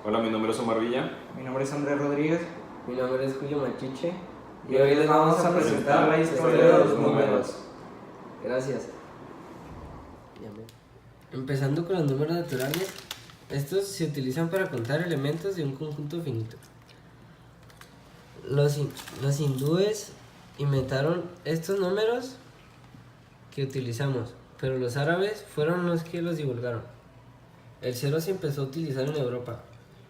Hola, mi nombre es Omar Villa. Mi nombre es Andrés Rodríguez. Mi nombre es Julio Machiche. Y hoy les vamos a presentar la historia de los números. Gracias. Empezando con los números naturales, estos se utilizan para contar elementos de un conjunto finito. Los hindúes inventaron estos números que utilizamos, pero los árabes fueron los que los divulgaron. El cero se empezó a utilizar en Europa.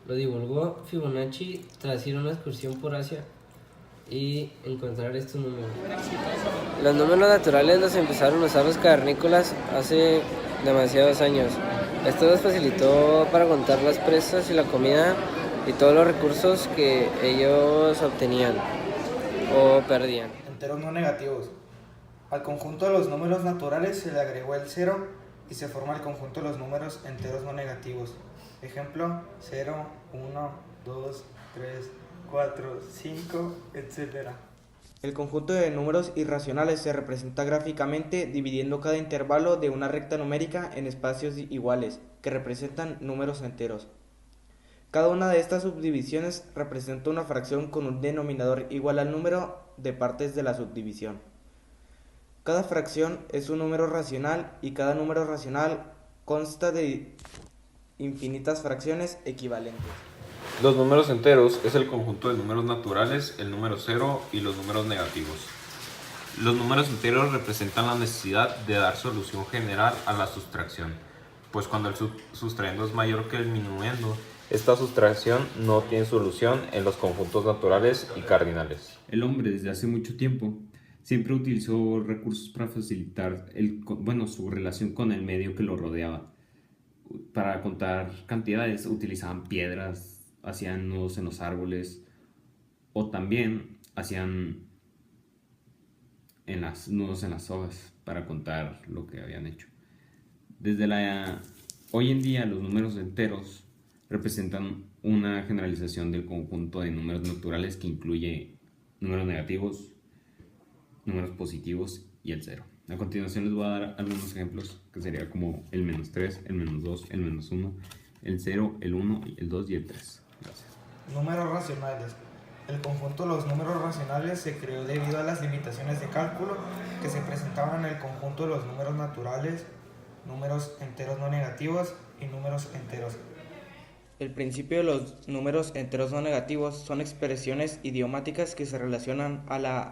Lo divulgó Fibonacci tras ir a una excursión por Asia y encontrar estos números. Los números naturales los empezaron a usar los cavernícolas hace demasiados años. Esto les facilitó para contar las presas y la comida y todos los recursos que ellos obtenían o perdían. Enteros no negativos. Al conjunto de los números naturales se le agregó el cero y se forma el conjunto de los números enteros no negativos. Ejemplo, 0, 1, 2, 3, 4, 5, etc. El conjunto de números irracionales se representa gráficamente dividiendo cada intervalo de una recta numérica en espacios iguales, que representan números enteros. Cada una de estas subdivisiones representa una fracción con un denominador igual al número de partes de la subdivisión. Cada fracción es un número racional y cada número racional consta de infinitas fracciones equivalentes. Los números enteros es el conjunto de números naturales, el número cero y los números negativos. Los números enteros representan la necesidad de dar solución general a la sustracción, pues cuando el sustraendo es mayor que el minuendo, esta sustracción no tiene solución en los conjuntos naturales y cardinales. El hombre desde hace mucho tiempo siempre utilizó recursos para facilitar su relación con el medio que lo rodeaba. Para contar cantidades utilizaban piedras, hacían nudos en los árboles o también hacían nudos en las hojas para contar lo que habían hecho. Hoy en día los números enteros representan una generalización del conjunto de números naturales que incluye números negativos, números positivos y el cero. A continuación les voy a dar algunos ejemplos que sería como el menos 3, el menos 2, el menos 1, el 0, el 1, el 2 y el 3. Gracias. Números racionales. El conjunto de los números racionales se creó debido a las limitaciones de cálculo que se presentaban en el conjunto de los números naturales, números enteros no negativos y números enteros. El principio de los números enteros no negativos son expresiones idiomáticas que se relacionan a la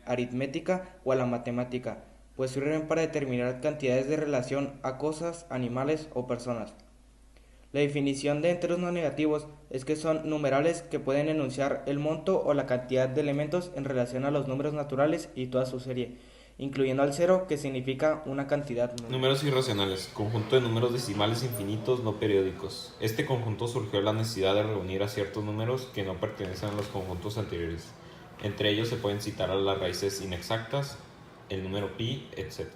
aritmética o a la matemática, pues sirven para determinar cantidades de relación a cosas, animales o personas. La definición de enteros no negativos es que son numerales que pueden enunciar el monto o la cantidad de elementos en relación a los números naturales y toda su serie, incluyendo al cero, que significa una cantidad. Números irracionales, conjunto de números decimales infinitos no periódicos. Este conjunto surgió de la necesidad de reunir a ciertos números que no pertenecen a los conjuntos anteriores. Entre ellos se pueden citar a las raíces inexactas, el número pi, etc.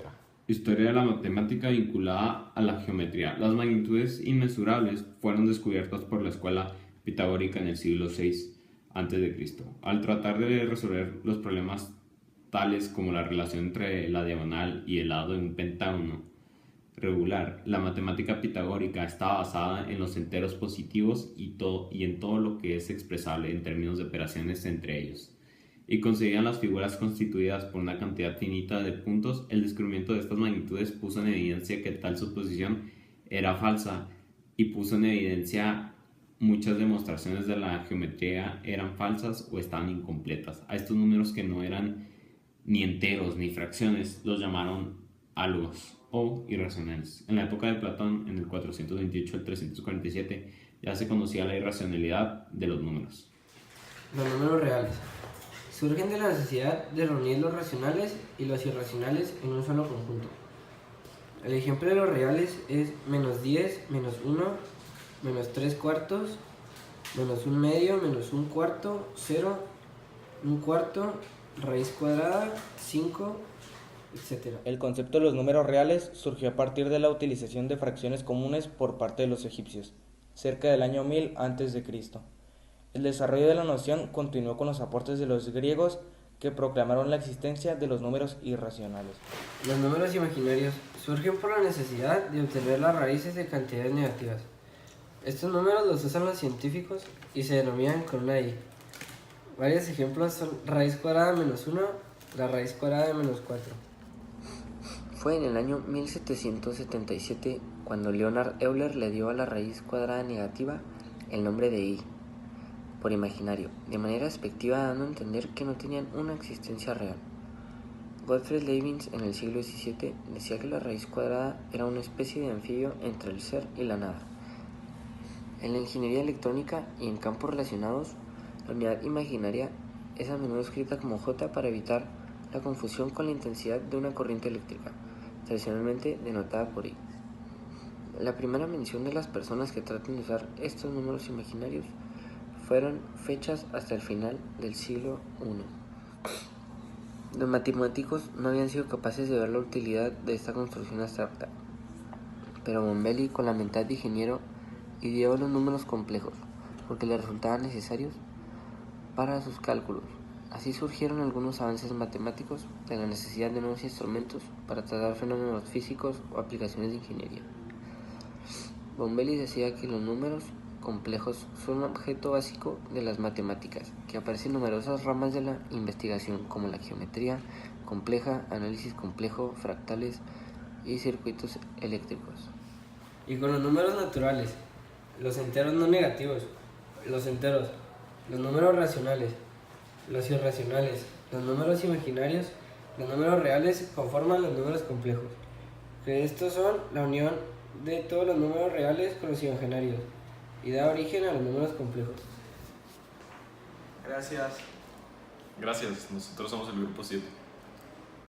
Historia de la matemática vinculada a la geometría. Las magnitudes inmensurables fueron descubiertas por la escuela pitagórica en el siglo VI a.C. Al tratar de resolver los problemas tales como la relación entre la diagonal y el lado de un pentágono regular, la matemática pitagórica está basada en los enteros positivos y en todo lo que es expresable en términos de operaciones entre ellos, y conseguían las figuras constituidas por una cantidad finita de puntos. El descubrimiento de estas magnitudes puso en evidencia que tal suposición era falsa y puso en evidencia muchas demostraciones de la geometría eran falsas o estaban incompletas. A estos números que no eran ni enteros ni fracciones los llamaron algos o irracionales. En la época de Platón, en el 428 al 347, ya se conocía la irracionalidad de los números. Los números reales surgen de la necesidad de reunir los racionales y los irracionales en un solo conjunto. El ejemplo de los reales es menos 10, menos 1, menos 3 cuartos, menos 1 medio, menos 1 cuarto, 0, 1 cuarto, raíz cuadrada, 5, etc. El concepto de los números reales surgió a partir de la utilización de fracciones comunes por parte de los egipcios, cerca del año 1000 a.C. El desarrollo de la noción continuó con los aportes de los griegos, que proclamaron la existencia de los números irracionales. Los números imaginarios surgen por la necesidad de obtener las raíces de cantidades negativas. Estos números los usan los científicos y se denominan con una I. Varios ejemplos son raíz cuadrada de menos 1, la raíz cuadrada de menos 4. Fue en el año 1777 cuando Leonhard Euler le dio a la raíz cuadrada negativa el nombre de I, por imaginario, de manera despectiva dando a entender que no tenían una existencia real. Gottfried Leibniz en el siglo XVII decía que la raíz cuadrada era una especie de anfibio entre el ser y la nada. En la ingeniería electrónica y en campos relacionados, la unidad imaginaria es a menudo escrita como J para evitar la confusión con la intensidad de una corriente eléctrica, tradicionalmente denotada por I. La primera mención de las personas que tratan de usar estos números imaginarios fueron fechas hasta el final del siglo I. Los matemáticos no habían sido capaces de ver la utilidad de esta construcción abstracta, pero Bombelli, con la mentalidad de ingeniero, ideó los números complejos porque le resultaban necesarios para sus cálculos. Así surgieron algunos avances matemáticos de la necesidad de nuevos instrumentos para tratar fenómenos físicos o aplicaciones de ingeniería. Bombelli decía que los números complejos son un objeto básico de las matemáticas, que aparece en numerosas ramas de la investigación como la geometría compleja, análisis complejo, fractales y circuitos eléctricos. Y con los números naturales, los enteros no negativos, los enteros, los números racionales, los irracionales, los números imaginarios, los números reales conforman los números complejos, que estos son la unión de todos los números reales con los imaginarios y da origen a los números complejos. Gracias. Gracias, nosotros somos el grupo 7.